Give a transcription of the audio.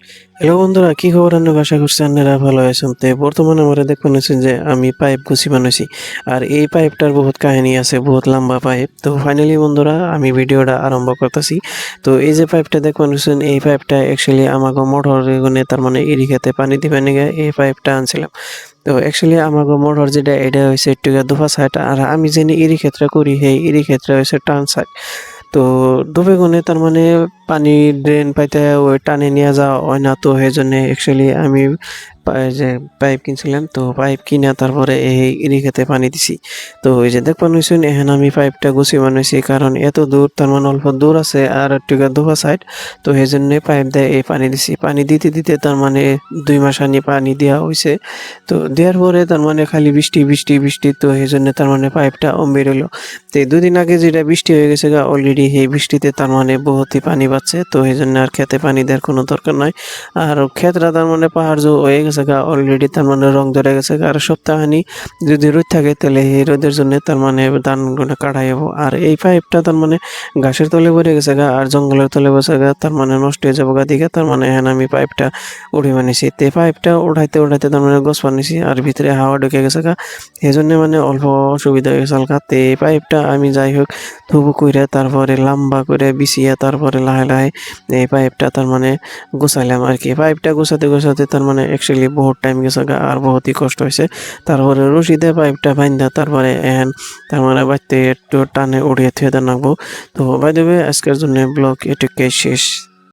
Hello বন্ধুরা, কি খবর? আশা করছি আপনারা ভালো আছেন। তো বর্তমানে আমরা দেখতে পাচ্ছি যে আমি পাইপ গুছি বানাইছি। আর এই পাইপটার বহুত কাহিনী আছে, বহুত লম্বা পাইপ। তো ফাইনালি বন্ধুরা আমি ভিডিওটা আরম্ভ করতেছি। তো এই যে পাইপটা দেখতে পাচ্ছেন, এই পাইপটা অ্যাকচুয়ালি আমাকে মোটর গুনে তার মানে এরি খেতে পানি দিবে নিগে এই পাইপটা আনছিলাম। তো অ্যাকচুয়ালি আমাকে মোটর যেটা এটা হয়েছে একটু দুফা সাইড, আর আমি যিনি এরি ক্ষেত্রে করি সেই এরি ক্ষেত্রে হয়েছে টান সাইড। তো দুবেগুনে তার মানে পানি ড্রেন পাইতে ওই টানে নিয়ে যাওয়া হয় না, তো সেজন্য অ্যাকচুয়ালি আমি এই যে পাইপ কিনছিলাম, তো পাইপ কিনা তারপরে এই ইরি খেতে পানি দিছি। তো ওই যে দেখবেন হইছেন এখন আমি পাইপটা গুছি বানাইছি, কারণ এত দূর তার মানে অল্প দূর আছে আর একটু দুপা সাইড। তো সেই জন্য পাইপ দিয়ে এই পানি দিছি, পানি দিতে দিতে তার মানে 2 মাস আনি পানি দেওয়া হয়েছে। তো দেওয়ার পরে তার মানে খালি বৃষ্টি বৃষ্টি বৃষ্টি, তো সেই জন্য তার মানে পাইপটা অম্বে রইলো। তো এই 2 দিন আগে যেটা বৃষ্টি হয়ে গেছে গা অলরেডি, সেই বৃষ্টিতে তার মানে বহুতই পানি পাচ্ছে, তো এই জন্য আর খেতে পানি দেওয়ার কোনো দরকার নাই। আর ক্ষেতরা তার মানে পাহাড় হয়ে গেছে গা অলরেডি, তার মানে রং ধরে গেছে গা। আর সপ্তাহানি যদি রোদ থাকে তাহলে এই রোদের জন্য তার মানে ধানগুলো কাটা যাবো। আর এই পাইপটা তার মানে ঘাসের তলে পড়ে গেছে গা আর জঙ্গলের তলে বসে গা, তার মানে নষ্ট হয়ে যাবো গা দিকে। তার মানে এখন আমি পাইপটা উঠে বানিয়েছি, তে পাইপটা উঠাইতে উঠাইতে তার মানে গোছ বানিয়েছি আর ভিতরে হাওয়া ঢুকে গেছে গা। এই জন্য মানে অল্প অসুবিধা হয়ে গেছে হালকা। তে এই পাইপটা আমি যাই হোক থুবু কইরা তারপরে লম্বা করে বিছিয়ে তারপরে লাহে লাহে এই পাইপটা তার মানে গুছাইলাম আর কি। পাইপটা গুছাতে গুছাতে তার মানে অ্যাকচুয়ালি বহুত টাইম গেছে গা আর বহুতই কষ্ট হয়েছে। তারপরে রশি দিয়ে পাইপটা বাইন্ধা তারপরে এহেন তার মানে বাইতে একটু টানে উড়িয়ে থুয়ে রাখবো। তো বাই দ্য ওয়ে আজকের জন্য ব্লগ এটুকুই শেষ।